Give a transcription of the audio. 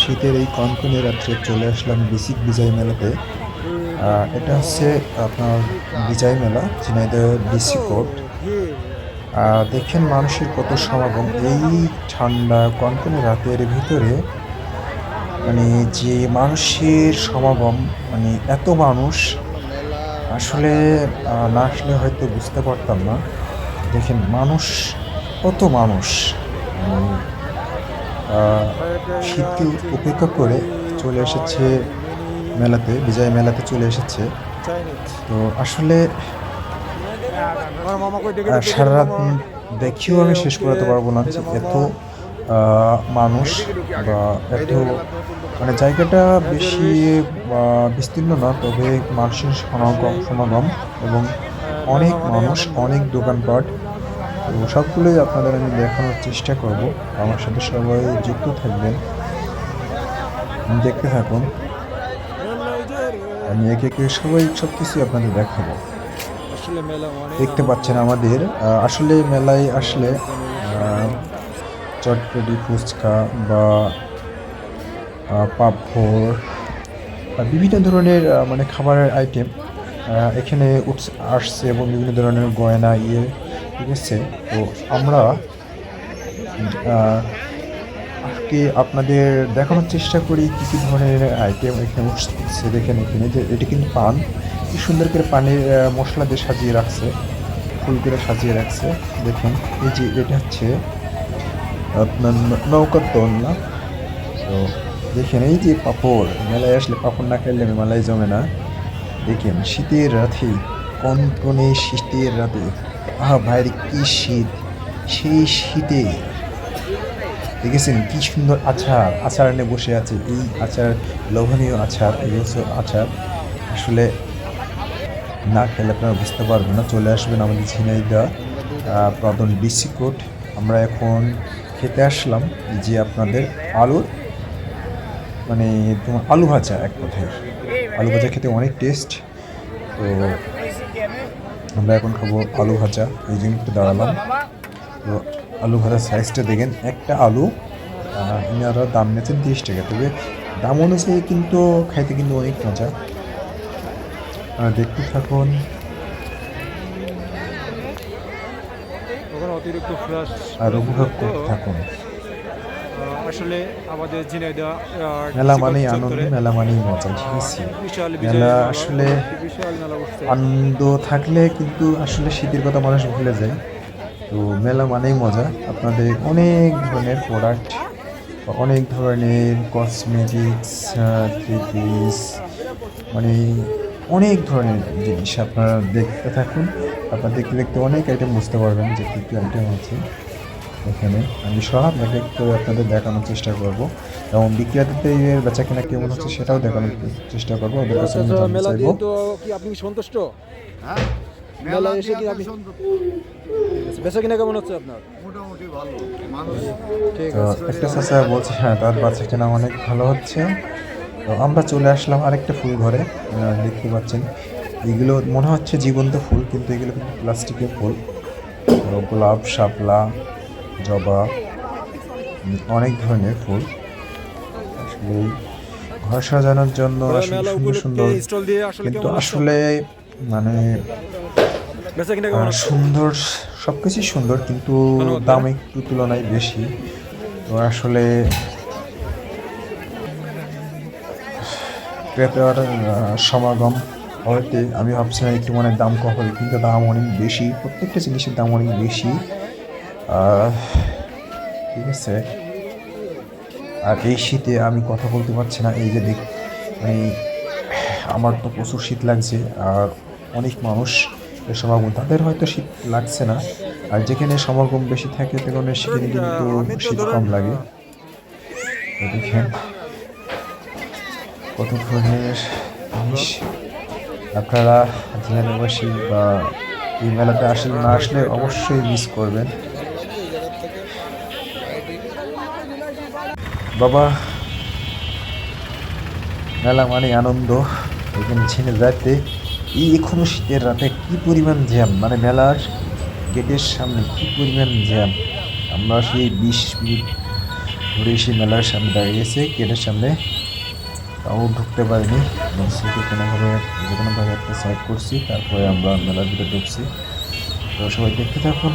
শীতের এই কনকনে রাত্রে চলে আসলাম বিসিক বিজয় মেলাতে। এটা হচ্ছে আপনার বিজয় মেলা, ঝিনাইদহ ডিসি কোর্ট। দেখেন মানুষের কত সমাগম এই ঠান্ডা কনকনে রাতের ভিতরে। মানে যে মানুষের সমাগম, মানে এত মানুষ আসলে না আসলে হয়তো বুঝতে পারতাম না। দেখেন মানুষ, কত মানুষ, মানে শীতকে উপেক্ষা করে চলে এসেছে মেলাতে, বিজয় মেলাতে চলে এসেছে। তো আসলে সারা রাত দেখেও আমি শেষ করাতে পারবো না যে এত মানুষ বা এত, মানে জায়গাটা বেশি বিস্তীর্ণ না, তবে মানুষের সমাগম এবং অনেক মানুষ, অনেক দোকানপাট। তো সবগুলোই আপনাদের আমি দেখানোর চেষ্টা করব। আমার সাথে সবাই যুক্ত থাকবেন, দেখতে থাকুন। আমি একে একে সব কিছু আপনাদের দেখাবো। দেখতে পাচ্ছেন আমাদের আসলে মেলায় আসলে চটপটি, ফুচকা বা পাঁপড়, বিভিন্ন ধরনের মানে খাবারের আইটেম এখানে আসছে এবং বিভিন্ন ধরনের গয়না ঠিক আছে। তো আমরা আজকে আপনাদের দেখানোর চেষ্টা করি কী কী ধরনের আইটেম এখানে উঠছে। দেখেন এখানে যে এটি কিন্তু পান, কি সুন্দর করে পানের মশলা দিয়ে সাজিয়ে রাখছে, ফুল করে সাজিয়ে রাখছে। দেখুন এই যে এটা হচ্ছে আপনার নৌকার দোলনা। তো দেখেন এই যে পাঁপড়, মেলায় আসলে পাঁপড় না খাইলে মেলায় জমে না। দেখেন শীতের রাতে, কনকনে শীতের রাতে, বাইরে কি শীত, সেই শীতে দেখেছেন কি সুন্দর আচার এনে বসে আছে। এই আচার লোভনীয় আচার, এই আচার আসলে না খেলে আপনারা বুঝতে পারবেন না। চলে আসবেন আমাদের ঝিনাইদহ প্রধান ডিসি কোর্ট। আমরা এখন খেতে আসলাম যে আপনাদের আলুর, মানে তোমার আলু ভাজা, এক কথায় আলু ভাজা খেতে অনেক টেস্ট। তো আমরা এখন খাবো আলু ভাজা, এই জন্য একটু দাঁড়ালাম। তো আলু ভাজার সাইজটা দেখেন, একটা আলু এনারা দাম নিয়েছেন 30 টাকা, তবে দাম অনুযায়ী কিন্তু খাইতে কিন্তু অনেক মজা। দেখতে থাকুন। আর উপভোগ করতে থাকুন। আসলে আমাদের ঝিনাইদহ মেলা মানেই আনন্দ, মেলা মানেই মজা, ঠিক আছে। মেলা আসলে আনন্দ থাকলে কিন্তু আসলে শীতের কথা মানুষ ভুলে যায়। তো মেলা মানেই মজা। আপনাদের অনেক ধরনের প্রোডাক্ট, অনেক ধরনের কসমেটিক্স, থ্রি পিস, মানে অনেক ধরনের জিনিস আপনারা দেখতে থাকুন। আপনারা দেখতে দেখতে অনেক আইটেম বুঝতে পারবেন যে কী কী আইটেম আছে এখানে। আমি সব এক এক করে আপনাদের দেখানোর চেষ্টা করব এবং বিক্রেতাদের বেচা কেনা কেমন হচ্ছে সেটাও দেখানোর চেষ্টা করবো। ওদের কাছে আমি জানতে চাইবো। আপনি সন্তুষ্ট? মেলা এসে কি আপনি বেচা কিনা কেমন হচ্ছে আপনার? মোটামুটি ভালো মানুষ। তো একটা চাচা বলছে হ্যাঁ তার বেচা কেনা অনেক ভালো হচ্ছে। তো আমরা চলে আসলাম আরেকটা ফুল ঘরে। দেখতে পাচ্ছেন এগুলো মনে হচ্ছে জীবন্ত ফুল, কিন্তু এগুলো কিন্তু প্লাস্টিকের ফুল। গোলাপ, শাপলা, জবা, অনেক ধরনের ফুল। আসলে ঘর সাজানোর জন্য আসলে সুন্দর সুন্দর, কিন্তু আসলে মানে সুন্দর, সব কিছুই সুন্দর, কিন্তু দাম একটু তুলনায় বেশি। তো আসলে ক্রেতার সমাগম হতে আমি ভাবছিলাম একটু মানে দাম কম হবে, কিন্তু দাম অনেক বেশি, প্রত্যেকটা জিনিসের দাম অনেক বেশি। ঠিক আছে। আর এই শীতে আমি কথা বলতে পারছি না, এই যে মানে আমার তো প্রচুর শীত লাগছে। আর অনেক মানুষ সমাগম, তাদের হয়তো শীত লাগছে না, আর যেখানে সমাগম বেশি থাকে সেখানে সেখানে কিন্তু শীত কম লাগে। দেখেন কত ধরনের জিনিস। আপনারা ঝিনাইদহবাসী বা এই মেলাতে আসলে না আসলে অবশ্যই মিস করবেন। বাবা, মেলা মানে আনন্দ। এখানে ঝিনাইদহতে এই এখনো শীতের রাতে কি পরিমাণ জ্যাম, মানে মেলার গেটের সামনে কি পরিমাণ জ্যাম। আমরা সেই 20 মিনিট ঘুরে এসে মেলার সামনে দাঁড়িয়েছে গেটের সামনে, তাও ঢুকতে পারিনি। কোনোভাবে যে কোনোভাবে একটা সাইড করছি, তারপরে আমরা মেলার ভিতরে ঢুকছি। তো সবাই দেখতে থাকুন।